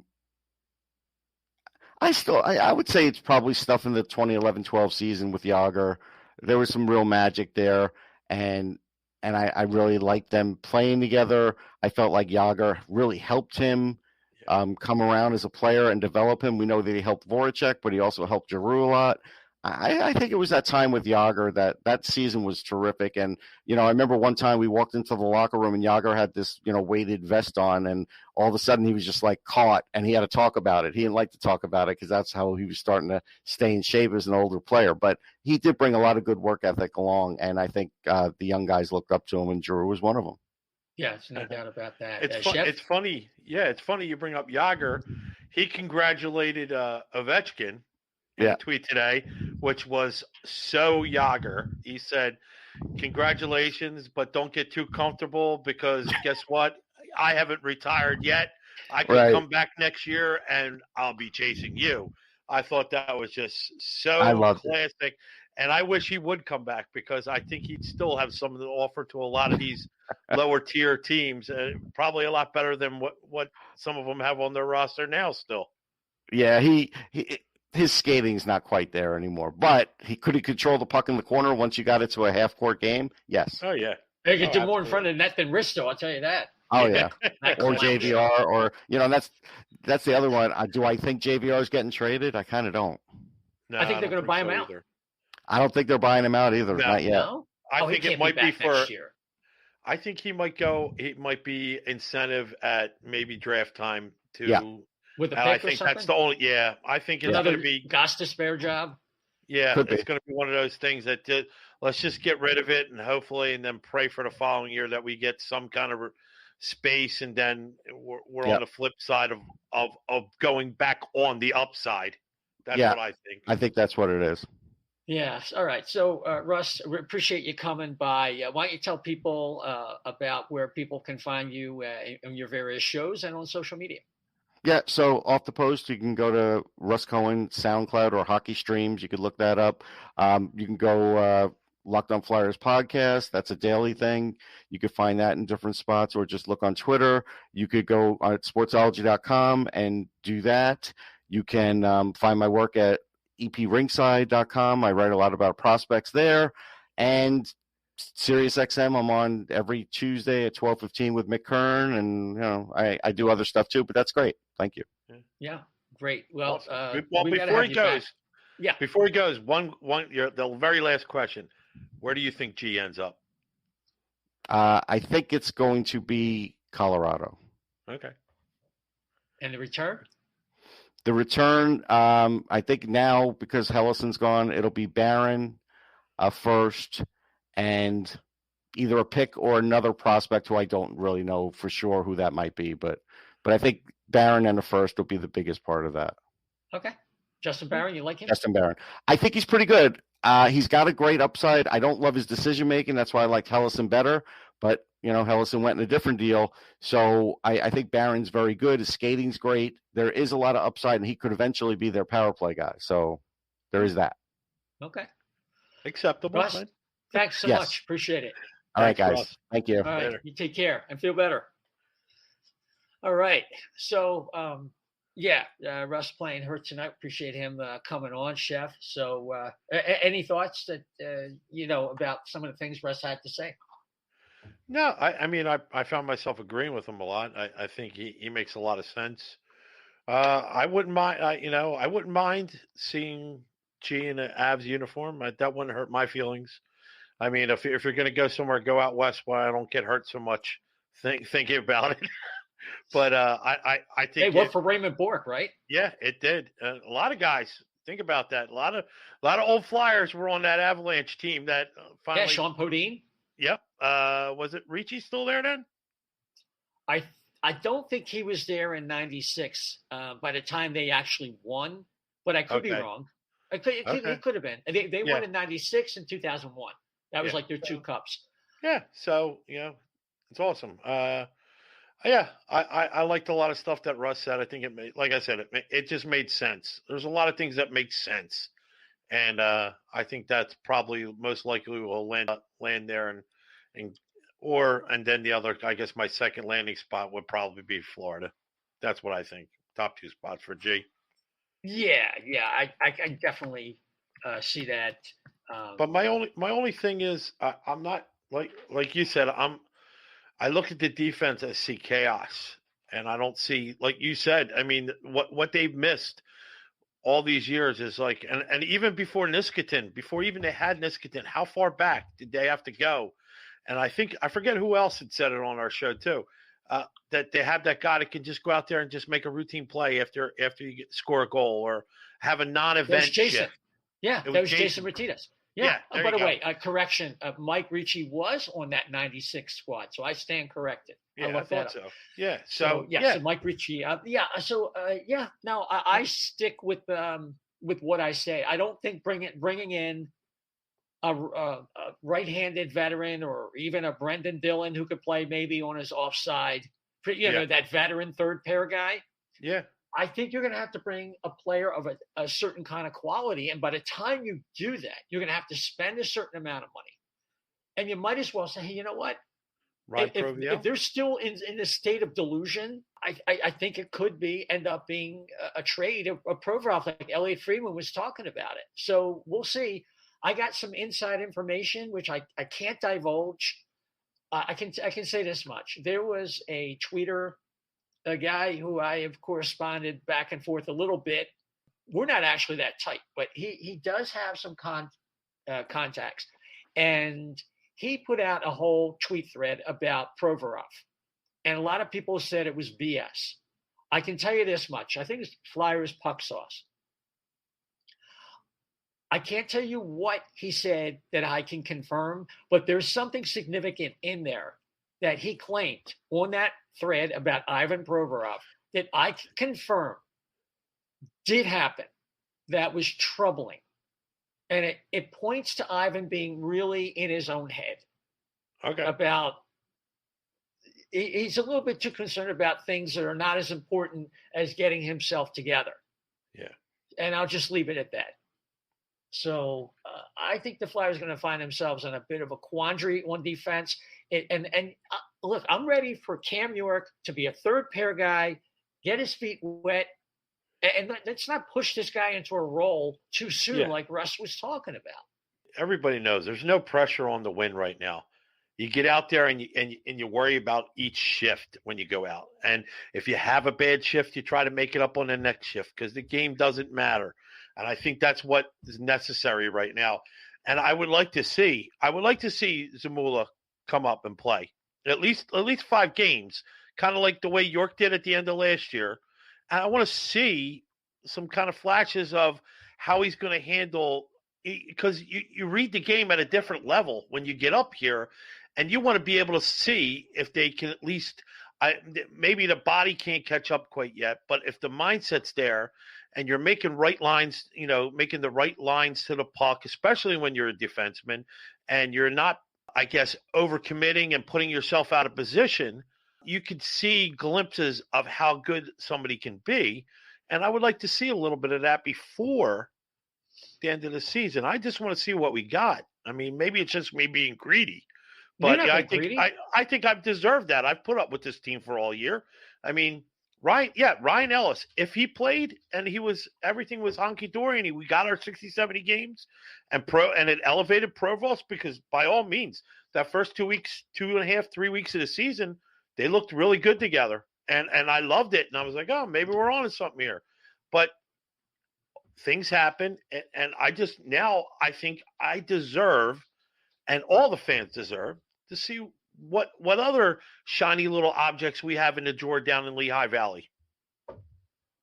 would say it's probably stuff in the 2011-12 season with Jágr. There was some real magic there, and I really liked them playing together. I felt like Jágr really helped him come around as a player and develop him. We know that he helped Voracek, but he also helped Giroux a lot. I think it was that time with Yager that season was terrific. And, I remember one time we walked into the locker room and Yager had this, weighted vest on, and all of a sudden he was just like caught and he had to talk about it. He didn't like to talk about it because that's how he was starting to stay in shape as an older player. But he did bring a lot of good work ethic along. And I think the young guys looked up to him, and Giroux was one of them. Yeah, there's no doubt about that. It's funny. Yeah, it's funny you bring up Yager. He congratulated Ovechkin in a tweet today, which was so Yager. He said, "Congratulations, but don't get too comfortable because guess what? I haven't retired yet. I could come back next year and I'll be chasing you." I thought that was just so classic. And I wish he would come back because I think he'd still have something to offer to a lot of these lower tier teams. Probably a lot better than what some of them have on their roster now still. Yeah, his skating's not quite there anymore, but he control the puck in the corner once you got it to a half-court game? Yes. Oh, yeah. He could do more in front of the net than Risto, I'll tell you that. Oh, yeah. Or JVR, or, that's the other one. Do I think JVR is getting traded? I kind of don't. No, I think they're going to buy him out. I don't think they're buying him out either. No, not yet. No? I think it might be for next year. I think he might go. It might be incentive at maybe draft time to. Yeah. With a pick I think or something? that's the only. Yeah, I think it's going to be Gosta spare job. Yeah, it's going to be one of those things that let's just get rid of it and hopefully, and then pray for the following year that we get some kind of space, and then we're on the flip side of going back on the upside. That's what I think. I think that's what it is. Yes. All right. So, Russ, we appreciate you coming by. Why don't you tell people about where people can find you in your various shows and on social media? Yeah, so off the post, you can go to Russ Cohen SoundCloud or Hockey Streams. You could look that up. You can go Locked on Flyers podcast. That's a daily thing. You could find that in different spots, or just look on Twitter. You could go on sportsology.com and do that. You can find my work at epringside.com. I write a lot about prospects there. And SiriusXM, I'm on every Tuesday at 12:15 with Mick Kern, and I do other stuff too, but that's great. Thank you. Yeah, great. Well, before he goes, the very last question: where do you think G ends up? I think it's going to be Colorado. Okay. And the return? The return, I think now because Hellison's gone, it'll be Barron first, and either a pick or another prospect who I don't really know for sure who that might be, but I think Barron and the first will be the biggest part of that. Okay. Justin Barron, you like him? Justin Barron. I think he's pretty good. He's got a great upside. I don't love his decision making. That's why I like Hellison better, but Hellison went in a different deal. So I think Barron's very good. His skating's great. There is a lot of upside, and he could eventually be their power play guy. So there is that. Okay. Acceptable. Russ, thanks so much. Appreciate it. All right, guys. Russ. Thank you. All right. You take care and feel better. All right. So, Russ playing hurt tonight. Appreciate him coming on, Chef. So any thoughts that, about some of the things Russ had to say? No, I found myself agreeing with him a lot. I think he makes a lot of sense. I wouldn't mind. I wouldn't mind seeing G in an Avs uniform. That wouldn't hurt my feelings. I mean, if you're going to go somewhere, go out west where I don't get hurt so much thinking about it. But I think they worked for Raymond Bourque, right? Yeah, it did. A lot of guys. Think about that. A lot of old Flyers were on that Avalanche team that finally. Yeah, Sean Podine. Yep. Was it Ricci still there then? I don't think he was there in '96 by the time they actually won, but I could be wrong. It could have been. They won in '96 and 2001. That was like their two cups. Yeah. So, it's awesome. I liked a lot of stuff that Russ said. I think it made, like I said, it just made sense. There's a lot of things that make sense. And I think that's probably most likely will land there and then the other, I guess my second landing spot would probably be Florida. That's what I think. Top two spots for G. Yeah. I definitely see that. But my only thing is I'm not like you said, I look at the defense and see chaos, and I don't see, like you said, I mean, what they've missed all these years is like, and even before Niskanen, before even they had Niskanen, how far back did they have to go? And I forget who else had said it on our show too, that they have that guy that can just go out there and just make a routine play after you score a goal or have a non-event shift. Yeah, that was Jason Martinez. Yeah. By the way, correction, Mike Ricci was on that 96 squad, so I stand corrected. Yeah, I thought so. Yeah. So Mike Ricci. No, I stick with what I say. I don't think bringing in a right-handed veteran or even a Brendan Dillon who could play maybe on his offside, that veteran third pair guy. Yeah. I think you're going to have to bring a player of a certain kind of quality. And by the time you do that, you're going to have to spend a certain amount of money. And you might as well say, hey, you know what? If they're still in a state of delusion, I think it could end up being a trade of Provorov, like Elliot Friedman was talking about it. So we'll see. I got some inside information, which I can't divulge. I can say this much. There was a tweeter, a guy who I have corresponded back and forth a little bit. We're not actually that tight, but he does have some contacts. And he put out a whole tweet thread about Provorov. And a lot of people said it was BS. I can tell you this much. I think it's Flyers puck sauce. I can't tell you what he said that I can confirm, but there's something significant in there that he claimed on that thread about Ivan Provorov that I can confirm did happen. That was troubling. And it points to Ivan being really in his own head. Okay. He's a little bit too concerned about things that are not as important as getting himself together. Yeah. And I'll just leave it at that. So I think the Flyers are going to find themselves in a bit of a quandary on defense. Look, I'm ready for Cam York to be a third pair guy, get his feet wet, and let's not push this guy into a role too soon, like Russ was talking about. Everybody knows there's no pressure on the win right now. You get out there and you worry about each shift when you go out. And if you have a bad shift, you try to make it up on the next shift because the game doesn't matter. And I think that's what is necessary right now. And I would like to see Zamula come up and play at least 5 games, kind of like the way York did at the end of last year. And I want to see some kind of flashes of how he's going to handle, because you read the game at a different level when you get up here, and you want to be able to see if they can at least maybe the body can't catch up quite yet, but if the mindset's there and you're making right lines, making the right lines to the puck, especially when you're a defenseman and you're not, I guess, overcommitting and putting yourself out of position, you could see glimpses of how good somebody can be. And I would like to see a little bit of that before the end of the season. I just want to see what we got. I mean, maybe it's just me being greedy. But I think I've deserved that. I've put up with this team for all year. I mean, Ryan Ellis, if he played and everything was honky dory and we got our 60, 70 games and it elevated Provost, because by all means, that first 2 weeks, 2.5, 3 weeks of the season, they looked really good together. And I loved it. And I was like, oh, maybe we're on to something here. But things happen. And I think I deserve, and all the fans deserve, to see what other shiny little objects we have in the drawer down in Lehigh Valley.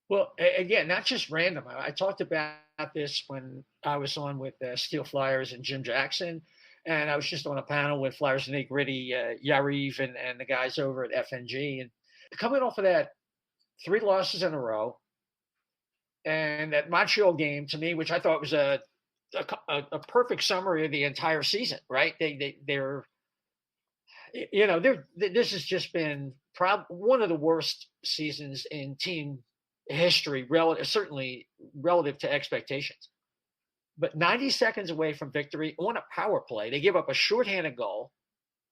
Well, again, not just random. I talked about this when I was on with Steel Flyers and Jim Jackson, and I was just on a panel with Flyers Nitty Gritty, Yariv and the guys over at FNG. And coming off of that 3 losses in a row, and that Montreal game, to me, which I thought was a perfect summary of the entire season, right? They're this has just been one of the worst seasons in team history, certainly relative to expectations. But 90 seconds away from victory on a power play, they give up a shorthanded goal.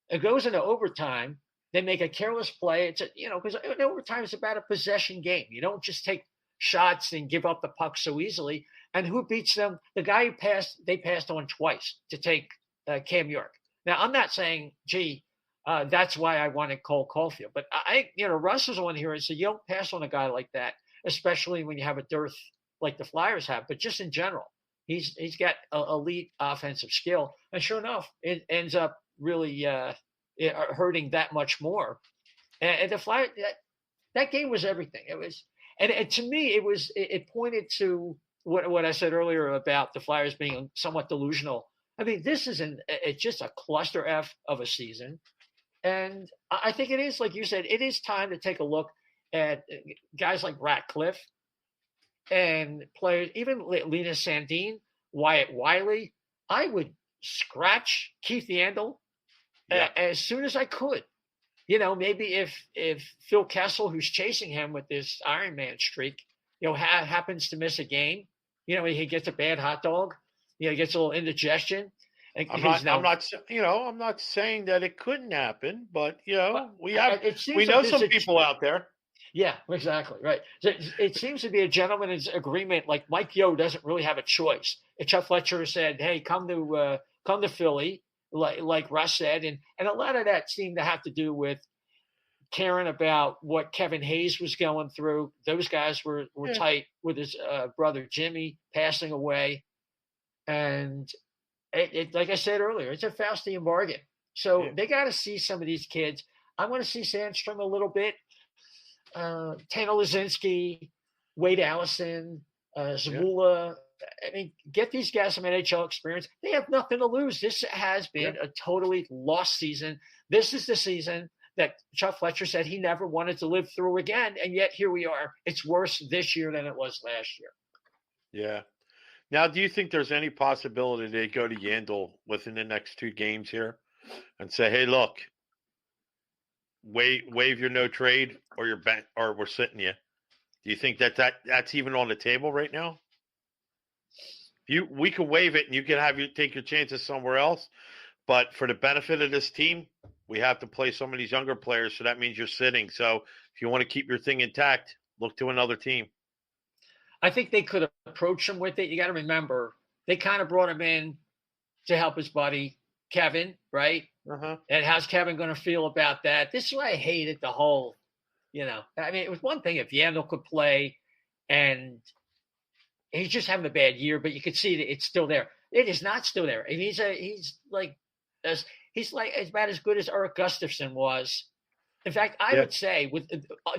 It goes into overtime. They make a careless play. Because overtime is about a possession game. You don't just take shots and give up the puck so easily. And who beats them? The guy they passed on twice to take Cam York. Now, I'm not saying, that's why I wanted Cole Caulfield. But Russ was on here and said, you don't pass on a guy like that, especially when you have a dearth like the Flyers have, but just in general. He's got elite offensive skill, and sure enough, it ends up really hurting that much more. And the Flyers, that game was everything. It was, and to me, it pointed to what I said earlier about the Flyers being somewhat delusional. I mean, this is it's just a cluster F of a season, and I think it is, like you said, it is time to take a look at guys like Ratcliffe and players, even Lena Sandin, Wyatt Wiley. I would scratch Keith Yandel as soon as I could. Maybe if Phil Kessel, who's chasing him with this Iron Man streak, happens to miss a game, he gets a bad hot dog, he gets a little indigestion. And I'm not saying that it couldn't happen, but we know some people out there. Yeah, exactly. Right. So it seems to be a gentleman's agreement. Like Mike Yeo doesn't really have a choice. And Chuck Fletcher said, "Hey, come to Philly," like Russ said, and a lot of that seemed to have to do with caring about what Kevin Hayes was going through. Those guys were tight with his brother Jimmy passing away, and it like I said earlier, it's a Faustian bargain. So they got to see some of these kids. I want to see Sandstrom a little bit. Tana Lazinski, Wade Allison, Zamula. I mean, get these guys some NHL experience. They have nothing to lose. This has been a totally lost season. This is the season that Chuck Fletcher said he never wanted to live through again, and yet here we are. It's worse this year than it was last year. Yeah. Now, do you think there's any possibility they go to Yandel within the next 2 games here and say, "Hey, look, waive your no trade or your bank, or we're sitting you"? Do you think that's even on the table right now? We can waive it and you can take your chances somewhere else, but for the benefit of this team, we have to play some of these younger players, so that means you're sitting. So if you want to keep your thing intact, look to another team. I think they could approach him with it. You got to remember, they kind of brought him in to help his buddy Kevin, right? Uh-huh. And how's Kevin going to feel about that? This is why I hated the whole, I mean, it was one thing if Yandel could play and he's just having a bad year, but you could see that it's still there. It is not still there. And he's about as good as Eric Gustafsson was. In fact, I would say with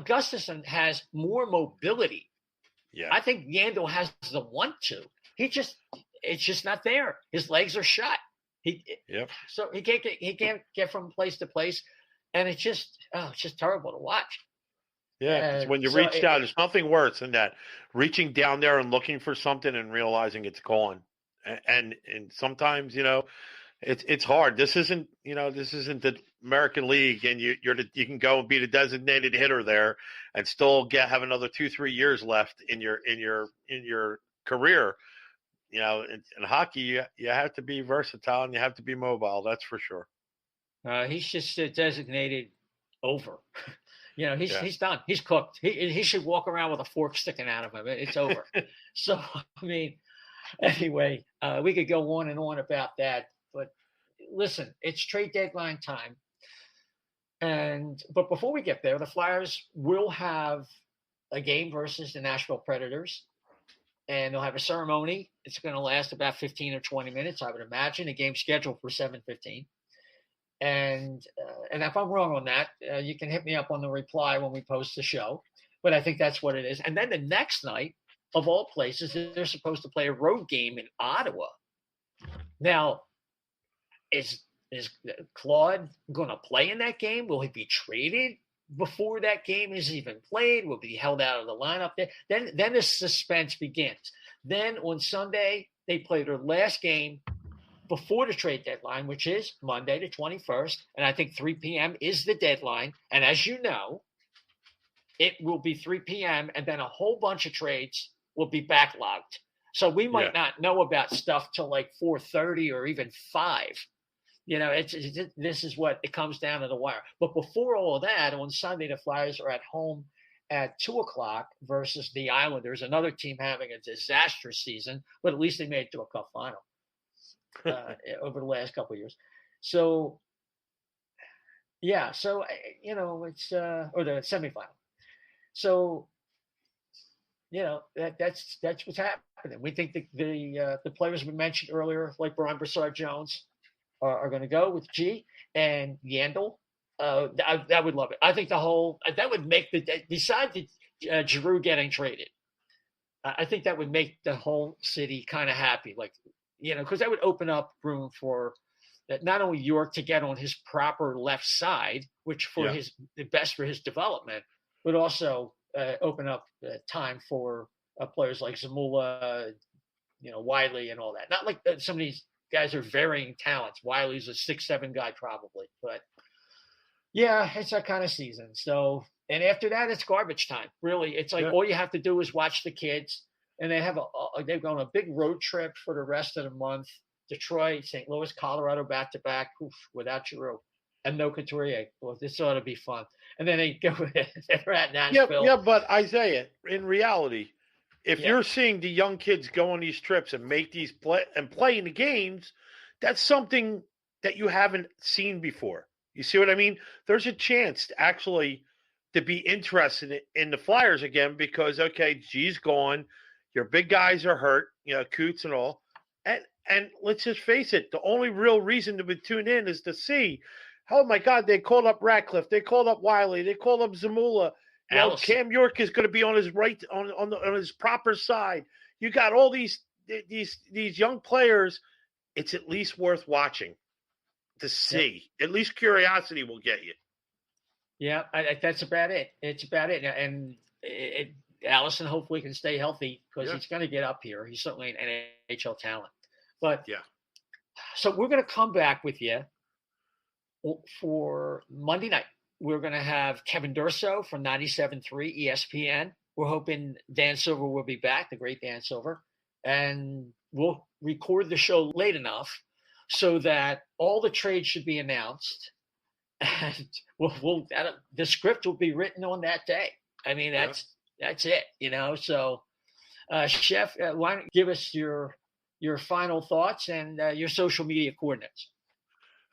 Gustafsson has more mobility. Yeah. I think Yandel has the want to. It's just not there. His legs are shut. So he can't get from place to place, and it's just terrible to watch. Yeah, when you reach down, there's nothing worse than that. Reaching down there and looking for something and realizing it's gone. And sometimes, it's hard. This isn't the American League, and you can go and be the designated hitter there and still have another 2-3 years left in your career. In hockey, you have to be versatile and you have to be mobile. That's for sure. He's just designated over. He's done. He's cooked. He should walk around with a fork sticking out of him. It's over. So, I mean, anyway, we could go on and on about that. But listen, it's trade deadline time. But before we get there, the Flyers will have a game versus the Nashville Predators. And they'll have a ceremony. It's going to last about 15 or 20 minutes, I would imagine. A game scheduled for 7:15. And if I'm wrong on that, you can hit me up on the reply when we post the show. But I think that's what it is. And then the next night, of all places, they're supposed to play a road game in Ottawa. Now, is Claude going to play in that game? Will he be traded before that game is even played? Will be held out of the lineup there? Then the suspense begins. Then on Sunday, they play their last game before the trade deadline, which is Monday the 21st. And I think 3 p.m. is the deadline. And as you know, it will be 3 p.m. and then a whole bunch of trades will be backlogged. So we might not know about stuff till like 4:30 or even 5. This is what it comes down to the wire. But before all of that, on Sunday, the Flyers are at home at 2:00 versus the Islanders, another team having a disastrous season, but at least they made it to a cup final over the last couple of years. So, it's or the semifinal. So that's what's happening. We think the players we mentioned earlier, like Brian Brassard-Jones, are going to go with G and Yandel. I would love it. I think that would make besides the Giroux getting traded, I think that would make the whole city kind of happy. Like, because that would open up room for that not only York to get on his proper left side, which for the best for his development, but also open up time for players like Zamula, Wiley and all that. Not like some of these guys are varying talents. Wiley's a 6'7" guy probably, but yeah, it's that kind of season. So, and after that, it's garbage time. Really, it's like all you have to do is watch the kids, and they've gone on a big road trip for the rest of the month. Detroit, St. Louis, Colorado, back to back, without Giroux and no Couturier. Well, this ought to be fun. And then they go. They're at Nashville. Yeah, but Isaiah, in reality, if you're seeing the young kids go on these trips and make these play in the games, that's something that you haven't seen before. You see what I mean? There's a chance to be interested in the Flyers again because, okay, G's gone. Your big guys are hurt, Coots and all. And let's just face it, the only real reason to tune in is to see, oh, my God, they called up Ratcliffe. They called up Wiley. They called up Zamula. Cam York is going to be on his right, on his proper side. You got all these young players. It's at least worth watching. To see. At least curiosity will get you. Yeah, that's about it. It's about it. And Allison hopefully can stay healthy because he's going to get up here. He's certainly an NHL talent. But so we're going to come back with you for Monday night. We're going to have Kevin Durso from 97.3 ESPN. We're hoping Dan Silver will be back, the great Dan Silver. And we'll record the show late enough so that all the trades should be announced, and the script will be written on that day. I mean, that's it, So, Chef, why don't you give us your final thoughts and your social media coordinates?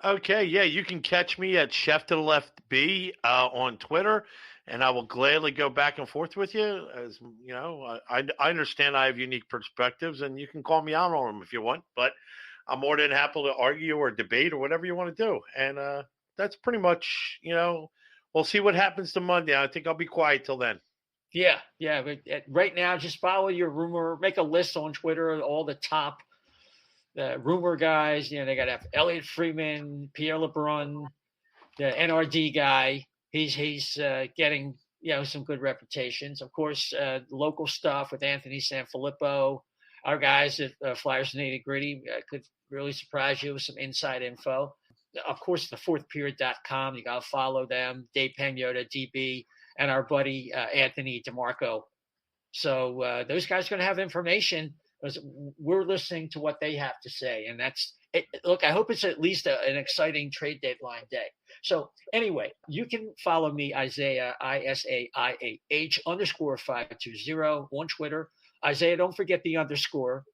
Okay, you can catch me at Chef to the Left B on Twitter, and I will gladly go back and forth with you. As I understand I have unique perspectives, and you can call me out on them if you want, but I'm more than happy to argue or debate or whatever you want to do. And that's pretty much, we'll see what happens to Monday. I think I'll be quiet till then. Yeah. But right now, just follow your rumor. Make a list on Twitter of all the top rumor guys. They got to have Elliot Freeman, Pierre LeBrun, the NRD guy. He's getting, some good reputations. Of course, local stuff with Anthony Sanfilippo. Our guys at Flyers Nitty Gritty could really surprise you with some inside info. Of course, the fourthperiod.com. You got to follow them. Dave Penyota, DB, and our buddy Anthony DeMarco. So those guys are going to have information because we're listening to what they have to say. And that's it. Look, I hope it's at least an exciting trade deadline day. So anyway, you can follow me, Isaiah, ISAIAH _520 on Twitter. Isaiah, don't forget the underscore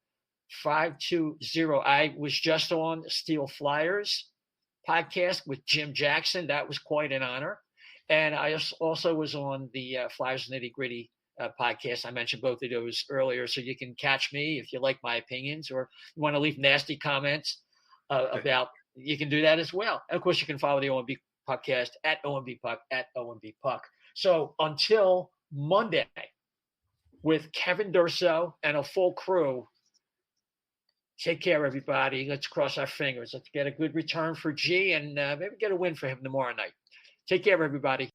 520. I was just on Steel Flyers podcast with Jim Jackson. That was quite an honor. And I also was on the Flyers Nitty Gritty podcast. I mentioned both of those earlier. So you can catch me if you like my opinions or you want to leave nasty comments about, you can do that as well. And of course, you can follow the O&B Puckcast at O&B Puck at O&B Puck. So until Monday, with Kevin Durso and a full crew, take care, everybody. Let's cross our fingers. Let's get a good return for G and maybe get a win for him tomorrow night. Take care, everybody.